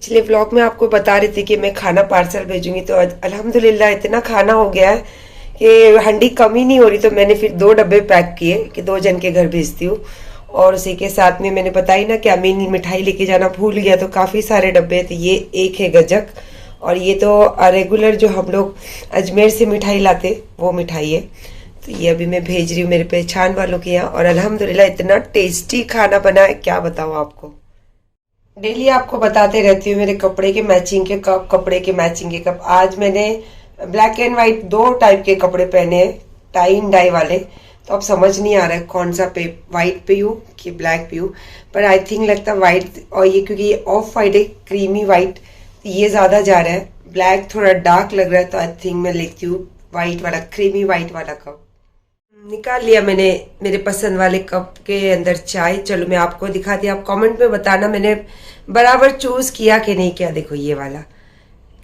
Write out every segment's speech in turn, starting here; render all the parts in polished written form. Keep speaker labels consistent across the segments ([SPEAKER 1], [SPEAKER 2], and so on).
[SPEAKER 1] पिछले व्लॉग में आपको बता रही थी कि मैं खाना पार्सल भेजूंगी, तो अल्हम्दुलिल्लाह इतना खाना हो गया है कि हंडी कम ही नहीं हो रही। तो मैंने फिर 2 डब्बे पैक किए कि 2 जन के घर भेजती हूँ। और उसी के साथ में मैंने बताई ना कि अमीन मिठाई लेके जाना भूल गया, तो काफ़ी सारे डब्बे थे। ये एक है गजक, और ये तो रेगुलर जो हम लोग अजमेर से मिठाई लाते वो मिठाई है। तो ये अभी मैं भेज रही हूँ मेरे पहचान वालों के यहाँ। और अल्हम्दुलिल्लाह इतना टेस्टी खाना बना है, क्या बताऊँ आपको। डेली आपको बताते रहती हूँ मेरे कपड़े के मैचिंग के कप, कपड़े के मैचिंग के कप। आज मैंने ब्लैक एंड व्हाइट 2 टाइप के कपड़े पहने हैं, टाई एंड डाई वाले। तो अब समझ नहीं आ रहा है कौन सा पे व्हाइट पे हूँ कि ब्लैक पे हूँ, पर आई थिंक लगता है व्हाइट। और ये क्योंकि ये ऑफ व्हाइट है, क्रीमी व्हाइट, ये ज्यादा जा रहा है। ब्लैक थोड़ा डार्क लग रहा है, तो आई थिंक मैं लेती हूँ व्हाइट वाला, क्रीमी व्हाइट वाला कप। निकाल लिया मैंने मेरे पसंद वाले कप के अंदर चाय। चलो मैं आपको दिखाती हूँ, आप कमेंट में बताना मैंने बराबर चूज किया कि नहीं किया। देखो ये वाला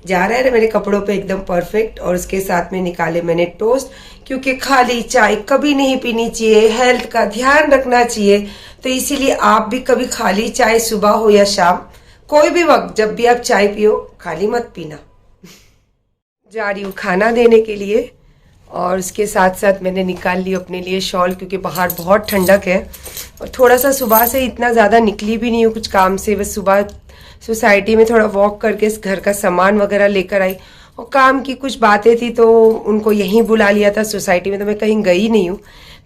[SPEAKER 1] जा रहा है ना मेरे कपड़ों पे एकदम परफेक्ट। और उसके साथ में निकाले मैंने टोस्ट, क्योंकि खाली चाय कभी नहीं पीनी चाहिए, हेल्थ का ध्यान रखना चाहिए। तो इसीलिए आप भी कभी खाली चाय सुबह हो या शाम, कोई भी वक्त जब भी आप चाय पियो, खाली मत पीना। जा रही हूँ खाना देने के लिए। और उसके साथ साथ मैंने निकाल ली अपने लिए शॉल, क्योंकि बाहर बहुत ठंडक है। और थोड़ा सा सुबह से इतना ज़्यादा निकली भी नहीं हूँ कुछ काम से, बस सुबह सोसाइटी में थोड़ा वॉक करके घर का सामान वगैरह लेकर आई। और काम की कुछ बातें थी तो उनको यहीं बुला लिया था सोसाइटी में, तो मैं कहीं गई नहीं हूँ।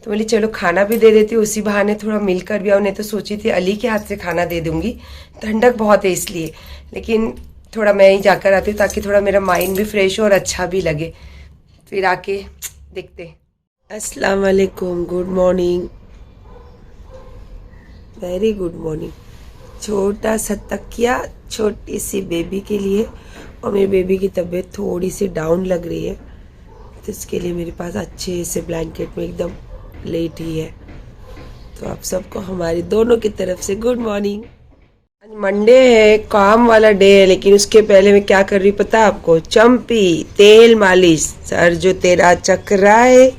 [SPEAKER 1] तो बोली चलो खाना भी दे देती हूँ, उसी बहाने थोड़ा मिलकर भी आओ। नहीं तो सोची थी अली के हाथ से खाना दे दूँगी, ठंडक बहुत है इसलिए। लेकिन थोड़ा मैं ही जाकर आती हूँ ताकि थोड़ा मेरा माइंड भी फ्रेश हो और अच्छा भी लगे। फिर आके देखते। अस्सलाम वालेकुम, good morning, very good morning. छोटा सा तकिया छोटी सी बेबी के लिए, और मेरी बेबी की तबीयत थोड़ी सी डाउन लग रही है, तो इसके लिए मेरे पास अच्छे से ब्लैंकेट में एकदम लेटी है। तो आप सबको हमारी दोनों की तरफ से गुड मॉर्निंग। आज मंडे है, काम वाला डे है, लेकिन उसके पहले मैं क्या कर रही पता है आपको? चंपी तेल मालिश। सर जो तेरा चकराए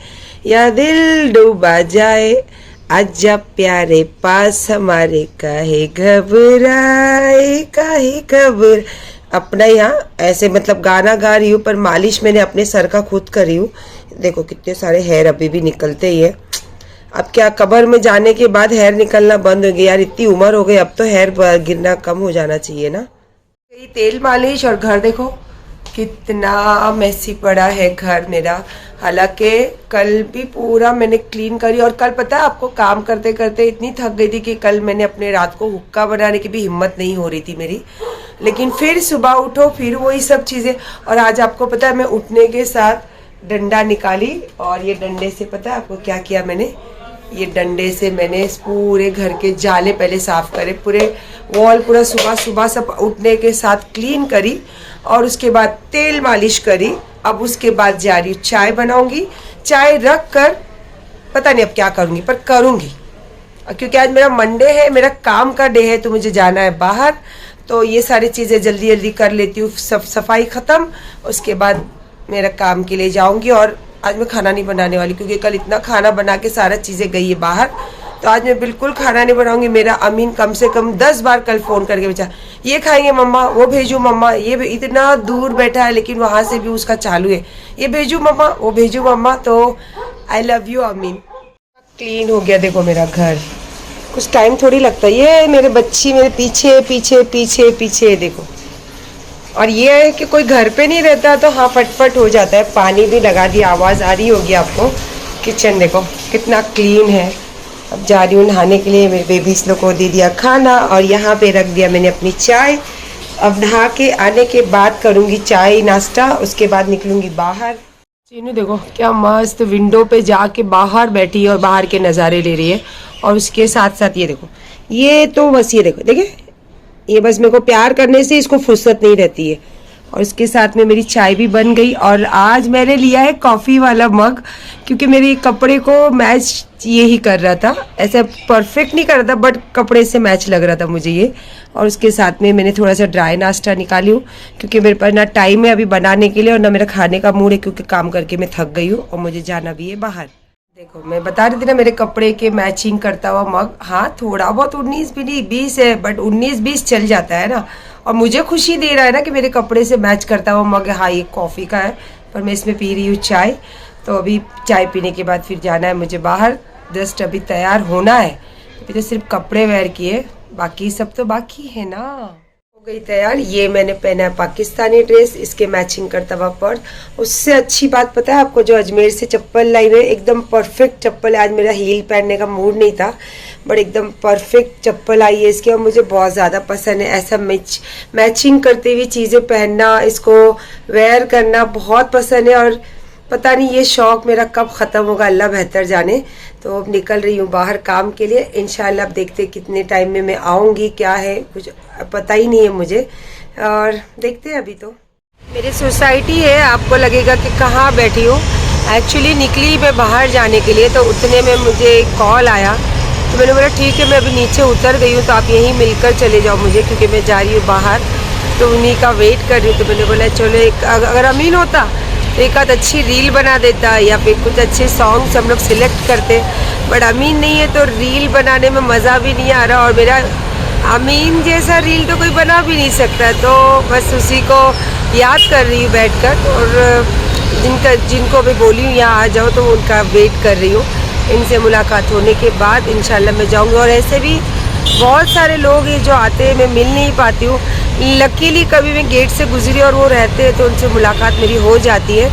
[SPEAKER 1] या दिल डूबा जाए, आजा प्यारे पास हमारे, काहे घबराए काहे घबर। अपना यहाँ ऐसे मतलब गाना गा रही हूँ, पर मालिश मैंने अपने सर का खुद कर रही हूँ। देखो कितने सारे हेयर अभी भी निकलते ही है। अब क्या कब्र में जाने के बाद हेयर निकलना बंद हो गया यार, इतनी उम्र हो गई, अब तो हेयर गिरना कम हो जाना चाहिए ना। तेल मालिश। और घर देखो कितना मैसी पड़ा है घर मेरा। हालांकि कल भी पूरा मैंने क्लीन करी। और कल पता है आपको, काम करते करते इतनी थक गई थी कि कल मैंने अपने रात को हुक्का बनाने की भी हिम्मत नहीं हो रही थी मेरी। लेकिन फिर सुबह उठो फिर वही सब चीज़ें। और आज आपको पता है मैं उठने के साथ डंडा निकाली, और ये डंडे से पता है आपको क्या किया मैंने? ये डंडे से मैंने पूरे घर के जाले पहले साफ करे, पूरे वॉल पूरा सुबह सुबह सब उठने के साथ क्लीन करी। और उसके बाद तेल मालिश करी। अब उसके बाद जा रही हूँ चाय बनाऊंगी। चाय रख कर पता नहीं अब क्या करूँगी, पर करूँगी, क्योंकि आज मेरा मंडे है, मेरा काम का डे है, तो मुझे जाना है बाहर। तो ये सारी चीज़ें जल्दी जल्दी कर लेती हूँ, सब सफाई ख़त्म, उसके बाद मेरा काम के लिए जाऊँगी। और आज मैं खाना नहीं बनाने वाली, क्योंकि कल इतना खाना बना के सारा चीज़ें गई है बाहर। तो आज मैं बिल्कुल खाना नहीं बनाऊंगी। मेरा अमीन कम से कम 10 बार कल फ़ोन करके पूछा, ये खाएंगे मम्मा, वो भेजूँ मम्मा, ये इतना दूर बैठा है लेकिन वहाँ से भी उसका चालू है, ये भेजूँ मम्मा, वो भेजूँ मम्मा। तो I love you Amin. Clean हो गया देखो मेरा घर, कुछ टाइम थोड़ी लगता है। ये मेरे बच्ची मेरे पीछे पीछे पीछे पीछे देखो। और ये है कि कोई घर पे नहीं रहता तो हाँ फटफट हो जाता है। पानी भी लगा दिया, आवाज़ आ रही होगी आपको। किचन देखो कितना क्लीन है। अब जा रही हूँ नहाने के लिए, मेरे बेबीज लोग को दे दिया खाना, और यहाँ पे रख दिया मैंने अपनी चाय। अब नहा के आने के बाद करूँगी चाय नाश्ता, उसके बाद निकलूँगी बाहर। चीनू देखो क्या मस्त विंडो पे जाके बाहर बैठी है और बाहर के नज़ारे ले रही है। और उसके साथ साथ ये देखो, ये तो बस ये देखो, देखिए ये बस मेरे को प्यार करने से इसको फुर्सत नहीं रहती है। और इसके साथ में मेरी चाय भी बन गई। और आज मैंने लिया है कॉफ़ी वाला मग, क्योंकि मेरे कपड़े को मैच ये ही कर रहा था, ऐसे परफेक्ट नहीं कर रहा था बट कपड़े से मैच लग रहा था मुझे ये। और उसके साथ में मैंने थोड़ा सा ड्राई नाश्ता निकाली हूँ, क्योंकि मेरे पास ना टाइम है अभी बनाने के लिए और ना मेरा खाने का मूड है, क्योंकि काम करके मैं थक गई हूँ और मुझे जाना भी है बाहर। देखो मैं बता रही थी ना मेरे कपड़े के मैचिंग करता हुआ मग। हाँ थोड़ा बहुत 19 भी नहीं 20 है, बट 19-20 चल जाता है ना। और मुझे खुशी दे रहा है ना कि मेरे कपड़े से मैच करता हुआ मग। हाँ, ये कॉफ़ी का है पर मैं इसमें पी रही हूँ चाय। तो अभी चाय पीने के बाद फिर जाना है मुझे बाहर। जस्ट अभी तैयार होना है, अभी तो सिर्फ कपड़े वेयर किए, बाकी सब तो बाकी है ना। हो गई तैयार। ये मैंने पहना है पाकिस्तानी ड्रेस, इसके मैचिंग करता हुआ पर्स। उससे अच्छी बात पता है आपको, जो अजमेर से चप्पल लाई हुई एकदम परफेक्ट चप्पल है। आज मेरा हील पहनने का मूड नहीं था, बट एकदम परफेक्ट चप्पल आई है इसकी और मुझे बहुत ज़्यादा पसंद है। ऐसा मैचिंग करते हुए चीज़ें पहनना, इसको वेयर करना बहुत पसंद है। और पता नहीं ये शौक़ मेरा कब ख़त्म होगा, अल्लाह बेहतर जाने। तो अब निकल रही हूँ बाहर काम के लिए। इंशाल्लाह अब देखते कितने टाइम में मैं आऊँगी, क्या है कुछ पता ही नहीं है मुझे, और देखते हैं। अभी तो मेरी सोसाइटी है, आपको लगेगा कि कहाँ बैठी हूँ। एक्चुअली निकली मैं बाहर जाने के लिए, तो उतने में मुझे एक कॉल आया, तो मैंने बोला ठीक है मैं अभी नीचे उतर गई हूँ तो आप यहीं मिलकर चले जाओ मुझे, क्योंकि मैं जा रही हूँ बाहर, तो उन्हीं का वेट कर रही हूँ। तो मैंने बोला चलो एक, अगर अमीन होता तो एक आध अच्छी रील बना देता या फिर कुछ अच्छे सॉन्ग्स हम लोग सिलेक्ट करते, बट अमीन नहीं है तो रील बनाने में मज़ा भी नहीं आ रहा, और मेरा अमीन जैसा रील तो कोई बना भी नहीं सकता। तो बस उसी को याद कर रही हूँ बैठकर, और जिनको भी बोली हूँ यहाँ आ जाओ तो उनका वेट कर रही हूँ। इनसे मुलाकात होने के बाद इंशाल्लाह मैं जाऊँगी। और ऐसे भी बहुत सारे लोग हैं जो आते हैं, मैं मिल नहीं पाती हूँ। लकीली कभी मैं गेट से गुजरी और वो रहते हैं तो उनसे मुलाकात मेरी हो जाती है।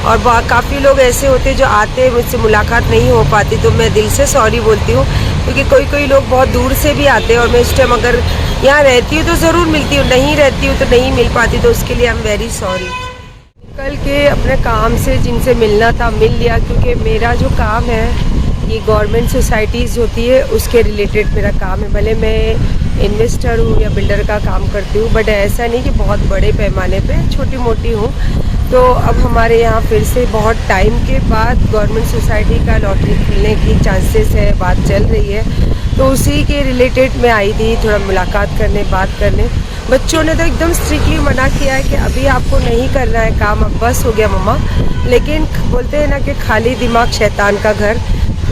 [SPEAKER 1] और काफ़ी लोग ऐसे होते हैं जो आते हैं, मुझसे मुलाकात नहीं हो पाती, तो मैं दिल से सॉरी बोलती हूँ, क्योंकि कोई लोग बहुत दूर से भी आते हैं और मैं इस टाइम अगर यहाँ रहती हूँ तो ज़रूर मिलती हूँ, नहीं रहती हूँ तो नहीं मिल पाती, तो उसके लिए आई एम वेरी सॉरी। कल के अपने काम से जिनसे मिलना था मिल लिया, क्योंकि मेरा जो काम है ये गवर्नमेंट सोसाइटीज़ होती है उसके रिलेटेड मेरा काम है। भले मैं इन्वेस्टर हूँ या बिल्डर का काम करती हूँ, बट ऐसा नहीं कि बहुत बड़े पैमाने पे, छोटी मोटी हूँ। तो अब हमारे यहाँ फिर से बहुत टाइम के बाद गवर्नमेंट सोसाइटी का लॉटरी खुलने की चांसेस है, बात चल रही है, तो उसी के रिलेटेड मैं आई थी थोड़ा मुलाकात करने, बात करने। बच्चों ने तो एकदम स्ट्रिक्टली मना किया है कि अभी आपको नहीं करना है काम, अब बस हो गया मम्मा। लेकिन बोलते हैं ना कि खाली दिमाग शैतान का घर,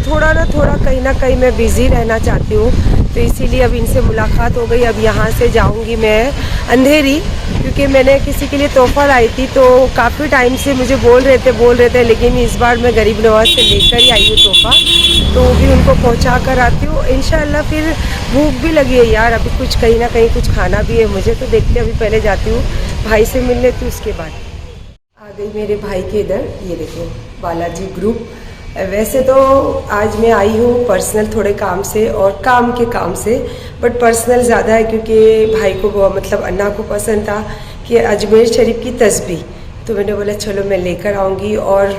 [SPEAKER 1] थोड़ा कहीं ना कहीं मैं बिज़ी रहना चाहती हूँ, तो इसीलिए अब इनसे मुलाकात हो गई। अब यहाँ से जाऊँगी मैं अंधेरी, क्योंकि मैंने किसी के लिए तोहफ़ा लाई थी, तो काफ़ी टाइम से मुझे बोल रहे थे, लेकिन इस बार मैं गरीब नवाज से लेकर ही आई हूँ तोहफ़ा, तो वो भी उनको पहुँचा कर आती हूँ इंशाल्लाह। फिर भूख भी लगी है यार, अभी कुछ कहीं ना कहीं कुछ खाना भी है मुझे, तो देखते अभी पहले जाती हूँ भाई से मिल लेती हूँ, उसके बाद आ गई मेरे भाई के इधर। ये देखो बालाजी ग्रुप। वैसे तो आज मैं आई हूँ पर्सनल थोड़े काम से और काम से, बट पर्सनल ज़्यादा है, क्योंकि भाई को मतलब अन्ना को पसंद था कि अजमेर शरीफ की तस्बीह, तो मैंने बोला चलो मैं लेकर आऊँगी। और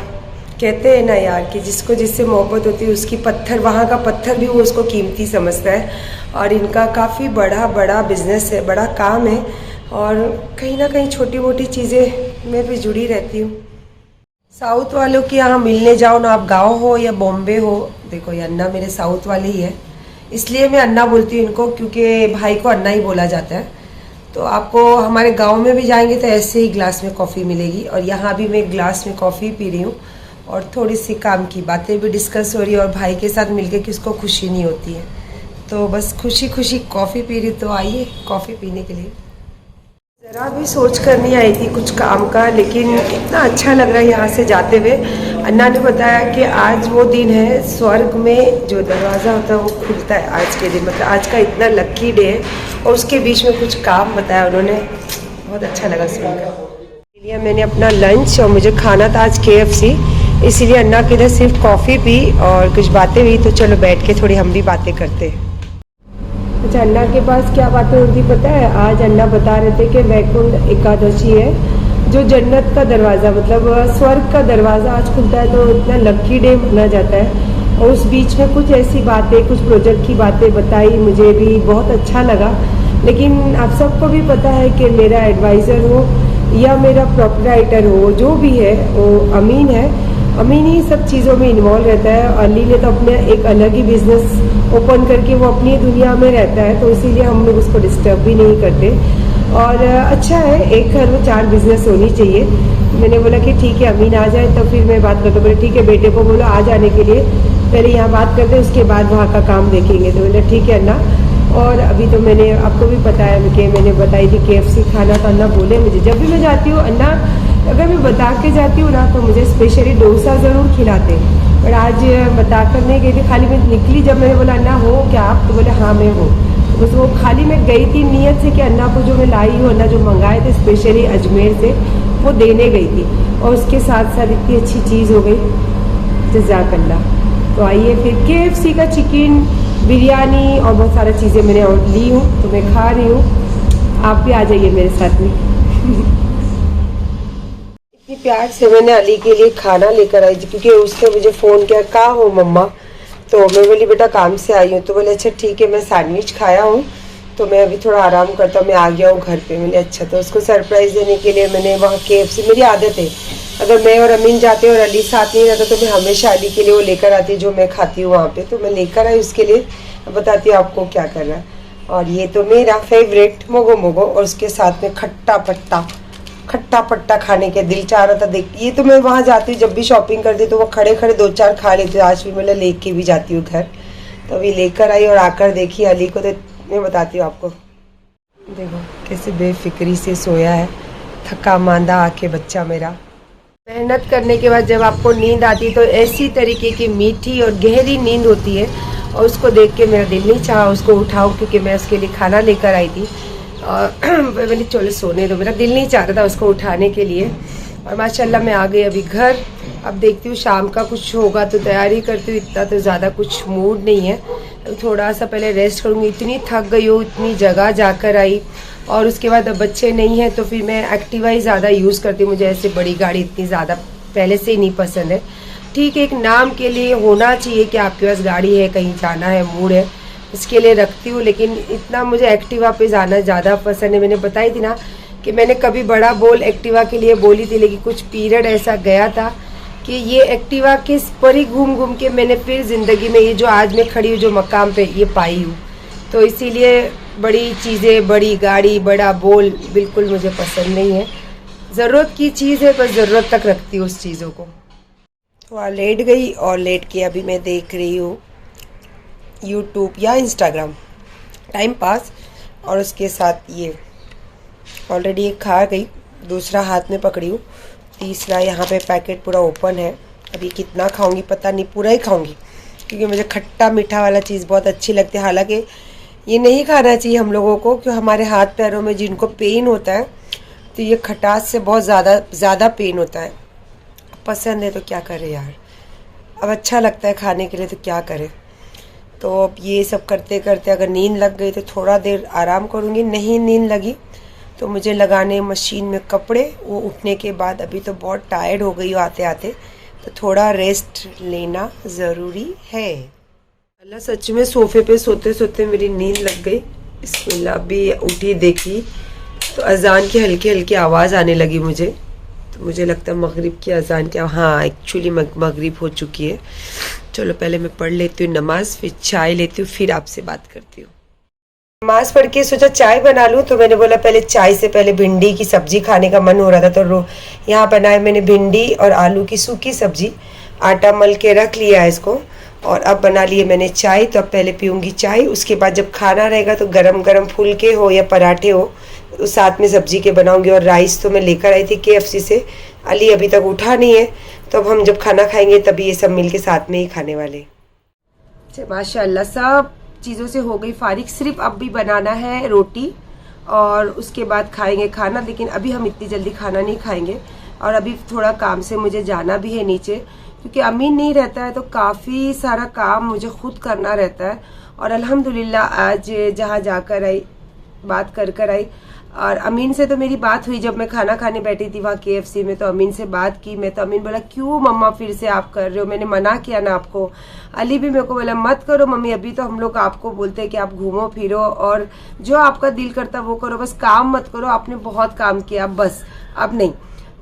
[SPEAKER 1] कहते हैं ना यार कि जिसको जिससे मोहब्बत होती है उसकी पत्थर, वहाँ का पत्थर भी वो उसको कीमती समझता है। और इनका काफ़ी बड़ा बिजनेस है, बड़ा काम है, और कहीं ना कहीं छोटी मोटी चीज़ें में भी जुड़ी रहती हूँ। साउथ वालों के यहाँ मिलने जाओ ना, आप गांव हो या बॉम्बे हो, देखो ये अन्ना मेरे साउथ वाले ही है, इसलिए मैं अन्ना बोलती हूँ इनको, क्योंकि भाई को अन्ना ही बोला जाता है। तो आपको हमारे गांव में भी जाएंगे तो ऐसे ही ग्लास में कॉफ़ी मिलेगी, और यहाँ भी मैं एक ग्लास में कॉफ़ी पी रही हूँ, और थोड़ी सी काम की बातें भी डिस्कस हो रही है, और भाई के साथ मिलके किसको खुशी नहीं होती है, तो बस खुशी कॉफ़ी पी रही। तो आइए कॉफ़ी पीने के लिए। ज़रा भी सोच कर नहीं आई थी कुछ काम का, लेकिन इतना अच्छा लग रहा है यहाँ से जाते हुए। अन्ना ने बताया कि आज वो दिन है, स्वर्ग में जो दरवाज़ा होता है वो खुलता है आज के दिन, मतलब आज का इतना लकी डे है, और उसके बीच में कुछ काम बताया उन्होंने, बहुत अच्छा लगा सुनकर। इसलिए मैंने अपना लंच, और मुझे खाना था आज KFC, इसीलिए अन्ना के इधर सिर्फ कॉफ़ी पी और कुछ बातें हुई, तो चलो बैठ के थोड़ी हम भी बातें करते हैं। अच्छा, अन्ना के पास क्या बातें होती पता है? आज अन्ना बता रहे थे कि वैकुंठ एकादशी है, जो जन्नत का दरवाज़ा, मतलब स्वर्ग का दरवाज़ा आज खुलता है, तो इतना लकी डे माना जाता है। और उस बीच में कुछ ऐसी बातें, कुछ प्रोजेक्ट की बातें बताई, मुझे भी बहुत अच्छा लगा। लेकिन आप सबको भी पता है कि मेरा एडवाइज़र हो या मेरा प्रोप्राइटर हो, जो भी है वो अमीन है। अमीन ही सब चीज़ों में इन्वॉल्व रहता है। अली ने तो अपने एक अलग ही बिजनेस ओपन करके वो अपनी दुनिया में रहता है, तो इसीलिए हम लोग उसको डिस्टर्ब भी नहीं करते। और अच्छा है, एक घर में 4 बिजनेस होनी चाहिए। मैंने बोला कि ठीक है अमीन आ जाए, तो फिर मैं बात करता हूँ। बोले ठीक है, बेटे को बोलो आ जाने के लिए, पहले यहाँ बात करते हैं उसके बाद वहाँ का काम देखेंगे। तो बोले ठीक है अन्ना। और अभी तो मैंने आपको भी बताया कि मैंने बताई थी KFC खाना, तो अन्ना बोले मुझे जब भी मैं जाती हूँ, अन्ना अगर मैं बता के जाती हूँ ना तो मुझे स्पेशली डोसा ज़रूर खिलाते हैं। पर आज बता कर नहीं गई थी, खाली मैं निकली, जब मैंने बोला अन्ना हो क्या आप, तो बोले हाँ मैं हूँ। तो बस वो खाली मैं गई थी नियत से कि अन्ना को जो मैं लाई हूँ, अन्ना जो मंगाए थे स्पेशली अजमेर से, वो देने गई थी। और उसके साथ साथ इतनी अच्छी चीज़ हो गई, जज़ाकल्लाह। तो आइए फिर KFC का चिकन बिरयानी और बहुत सारी चीज़ें मैंने और ली हूँ, तो मैं खा रही हूँ, आप भी आ जाइए मेरे साथ में। इतनी प्यार से मैंने अली के लिए खाना लेकर आई थी, क्योंकि उसने मुझे फ़ोन किया, कहाँ हो मम्मा, तो मैं बोली बेटा काम से आई हूँ। तो बोले अच्छा ठीक है, मैं सैंडविच खाया हूँ तो मैं अभी थोड़ा आराम करता हूँ, मैं आ गया हूँ घर पे। मैंने अच्छा, तो उसको सरप्राइज़ देने के लिए मैंने वहाँ KFC, मेरी आदत है अगर मैं और अमीन जाते और अली साथ नहीं रहता तो मैं हमेशा अली के लिए वो लेकर आती जो मैं खाती हूँ वहाँ पे, तो मैं लेकर आई उसके लिए। अब बताती हूँ आपको क्या कर रहा है। और ये तो मेरा फेवरेट मोगो मोगो, और उसके साथ में खट्टा पट्टा खाने के दिल चाह रहा था। देख, ये तो मैं वहाँ जाती हूँ जब भी शॉपिंग करती तो वो खड़े खड़े 2-4 खा लेते, आज भी मैं लेके भी जाती हूँ घर। तो अभी लेकर आई और आकर देखी अली को, तो मैं बताती हूँ आपको, देखो कैसे बेफिक्री से सोया है, थका मांदा आके बच्चा मेरा। मेहनत करने के बाद जब आपको नींद आती है तो ऐसी तरीके की मीठी और गहरी नींद होती है, और उसको देख के मेरा दिल नहीं चाहा उसको उठाऊं, क्योंकि मैं उसके लिए खाना लेकर आई थी और मैंने चलो सोने दो, मेरा दिल नहीं चाह रहा था उसको उठाने के लिए। और माशाल्लाह मैं आ गई अभी घर। अब देखती हूँ शाम का कुछ होगा तो तैयारी करती हूँ, इतना तो ज़्यादा कुछ मूड नहीं है, थोड़ा सा पहले रेस्ट करूँगी। इतनी थक गई हूँ, इतनी जगह जाकर आई, और उसके बाद अब बच्चे नहीं हैं तो फिर मैं एक्टिवा ही ज़्यादा यूज़ करती हूँ। मुझे ऐसे बड़ी गाड़ी इतनी ज़्यादा पहले से ही नहीं पसंद है। ठीक है, एक नाम के लिए होना चाहिए कि आपके पास गाड़ी है, कहीं जाना है, मूड है, इसके लिए रखती हूँ, लेकिन इतना मुझे एक्टिवा पे जाना ज़्यादा पसंद है। मैंने बताई थी ना कि मैंने कभी बड़ा बोल एक्टिवा के लिए बोली थी, लेकिन कुछ पीरियड ऐसा गया था कि ये एक्टिवा के पर ही घूम घूम के मैंने फिर ज़िंदगी में ये जो आज मैं खड़ी हूँ जो मकाम पे, ये पाई हूँ। तो इसीलिए बड़ी चीज़ें, बड़ी गाड़ी, बड़ा बोल बिल्कुल मुझे पसंद नहीं है। ज़रूरत की चीज़ है, बस ज़रूरत तक रखती हूँ उस चीज़ों को। वहाँ लेट गई, और लेट के अभी मैं देख रही हूँ यूट्यूब या इंस्टाग्राम, टाइम पास। और उसके साथ ये ऑलरेडी एक खा गई, दूसरा हाथ में पकड़ी हूँ, तीसरा यहाँ पे पैकेट पूरा ओपन है। अभी कितना खाऊंगी पता नहीं, पूरा ही खाऊंगी, क्योंकि मुझे खट्टा मीठा वाला चीज़ बहुत अच्छी लगती है। हालांकि ये नहीं खाना चाहिए हम लोगों को, क्योंकि हमारे हाथ पैरों में जिनको पेन होता है तो ये खटास से बहुत ज़्यादा पेन होता है। पसंद है तो क्या करें यार, अब अच्छा लगता है खाने के लिए तो क्या करें। तो अब ये सब करते करते अगर नींद लग गई तो थोड़ा देर आराम करूँगी, नहीं नींद लगी तो मुझे लगाने मशीन में कपड़े। वो उठने के बाद अभी तो बहुत टायर्ड हो गई हूँ आते आते, तो थोड़ा रेस्ट लेना ज़रूरी है। अल्लाह, सच में सोफे पे सोते सोते मेरी नींद लग गई। बिस्मिल्लाह, अभी उठी देखी तो अजान की हल्की हल्की आवाज़ आने लगी मुझे, तो मुझे लगता है मगरिब की अजान की। हाँ, एक्चुअली मगरिब हो चुकी है। चलो पहले मैं पढ़ लेती हूँ नमाज, फिर चाय लेती हूँ, फिर आपसे बात करती हूँ। नमाज पढ़ के सोचा चाय बना लूँ, तो मैंने बोला पहले चाय से पहले भिंडी की सब्जी खाने का मन हो रहा था, तो यहाँ बनाए मैंने भिंडी और आलू की सूखी सब्जी। आटा मल के रख लिया है इसको, और अब बना लिए मैंने चाय। तो अब पहले पीऊँगी चाय, उसके बाद जब खाना रहेगा तो गरम गरम फुलके हो या पराठे हो तो साथ में सब्जी के बनाऊँगी। और राइस तो मैं लेकर आई थी KFC से, अली अभी तक उठा नहीं है, तो अब हम जब खाना खाएंगे तभी ये सब मिल के साथ में ही खाने वाले। माशाल्लाह सब चीज़ों से हो गई फारिग, सिर्फ अब भी बनाना है रोटी, और उसके बाद खाएंगे खाना। लेकिन अभी हम इतनी जल्दी खाना नहीं खाएंगे, और अभी थोड़ा काम से मुझे जाना भी है नीचे, क्योंकि अमीन नहीं रहता है तो काफ़ी सारा काम मुझे खुद करना रहता है। और अल्हम्दुलिल्लाह आज जहाँ जाकर आई, बात कर आई, और अमीन से तो मेरी बात हुई जब मैं खाना खाने बैठी थी वहाँ KFC में, तो अमीन से बात की मैं, तो अमीन बोला क्यों मम्मा फिर से आप कर रहे हो, मैंने मना किया ना आपको। अली भी मेरे को बोला मत करो मम्मी, अभी तो हम लोग आपको बोलते हैं कि आप घूमो फिरो और जो आपका दिल करता वो करो, बस काम मत करो, आपने बहुत काम किया बस, अब नहीं।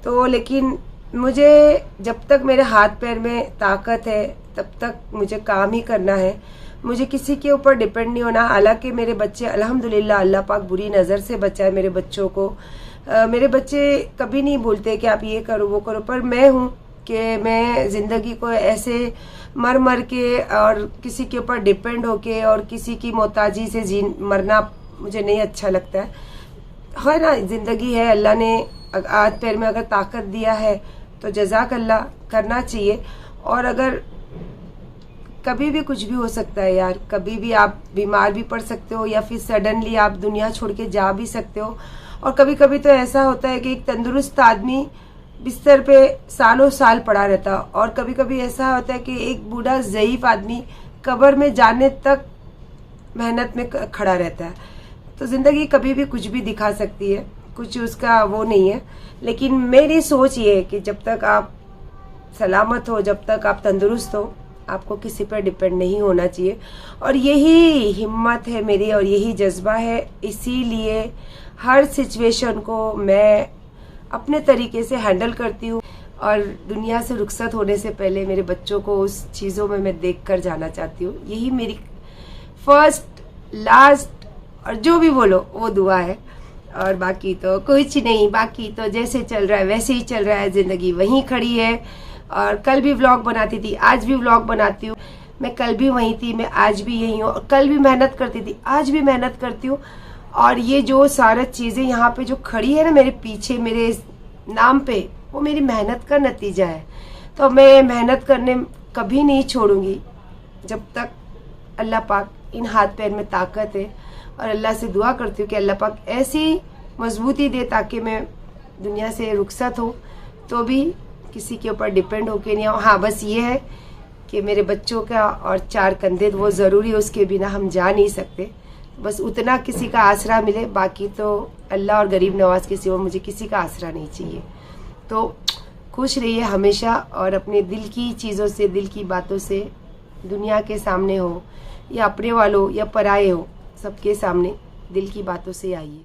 [SPEAKER 1] तो लेकिन मुझे जब तक मेरे हाथ पैर में ताकत है तब तक मुझे काम ही करना है, मुझे किसी के ऊपर डिपेंड नहीं होना। हालांकि मेरे बच्चे अल्हम्दुलिल्लाह, अल्लाह पाक बुरी नज़र से बचाए मेरे बच्चों को। मेरे बच्चे कभी नहीं बोलते कि आप ये करो वो करो, पर मैं हूँ कि मैं ज़िंदगी को ऐसे मर मर के और किसी के ऊपर डिपेंड होके और किसी की मोहताजी से मरना मुझे नहीं अच्छा लगता है ना। ज़िंदगी है, अल्लाह ने हाथ पैर में अगर ताकत दिया है तो जज़ाक अल्लाह करना चाहिए। और अगर कभी भी कुछ भी हो सकता है यार, कभी भी आप बीमार भी पड़ सकते हो या फिर सडनली आप दुनिया छोड़ के जा भी सकते हो। और कभी कभी तो ऐसा होता है कि एक तंदुरुस्त आदमी बिस्तर पे सालों साल पड़ा रहता, और कभी कभी ऐसा होता है कि एक बूढ़ा ज़ईफ आदमी कब्र में जाने तक मेहनत में खड़ा रहता है। तो ज़िंदगी कभी भी कुछ भी दिखा सकती है, कुछ उसका वो नहीं है। लेकिन मेरी सोच ये है कि जब तक आप सलामत हो, जब तक आप तंदुरुस्त हो, आपको किसी पर डिपेंड नहीं होना चाहिए। और यही हिम्मत है मेरी और यही जज्बा है, इसीलिए हर सिचुएशन को मैं अपने तरीके से हैंडल करती हूँ। और दुनिया से रुखसत होने से पहले मेरे बच्चों को उस चीज़ों में मैं देख कर जाना चाहती हूँ। यही मेरी फर्स्ट लास्ट और जो भी बोलो वो दुआ है। और बाकी तो कुछ नहीं, बाकी तो जैसे चल रहा है वैसे ही चल रहा है, ज़िंदगी वहीं खड़ी है। और कल भी व्लॉग बनाती थी, आज भी व्लॉग बनाती हूँ। मैं कल भी वहीं थी, मैं आज भी यहीं हूँ। और कल भी मेहनत करती थी, आज भी मेहनत करती हूँ। और ये जो सारा चीज़ें यहाँ पे जो खड़ी है ना मेरे पीछे मेरे नाम पे, वो मेरी मेहनत का नतीजा है। तो मैं मेहनत करने कभी नहीं छोड़ूंगी जब तक अल्लाह पाक इन हाथ पैर में ताकत है। और अल्लाह से दुआ करती हूँ कि अल्लाह पाक ऐसी मजबूती दे ताकि मैं दुनिया से रुखसत हूँ तो भी किसी के ऊपर डिपेंड होके नहीं आऊँ। हाँ, बस ये है कि मेरे बच्चों का और 4 कंधे वो ज़रूरी है, उसके बिना हम जा नहीं सकते। बस उतना किसी का आसरा मिले, बाकी तो अल्लाह और गरीब नवाज के सिवा मुझे किसी का आसरा नहीं चाहिए। तो खुश रहिए हमेशा और अपने दिल की चीज़ों से, दिल की बातों से, दुनिया के सामने हो या अपने वालों या पराए हो, सबके सामने दिल की बातों से आइए।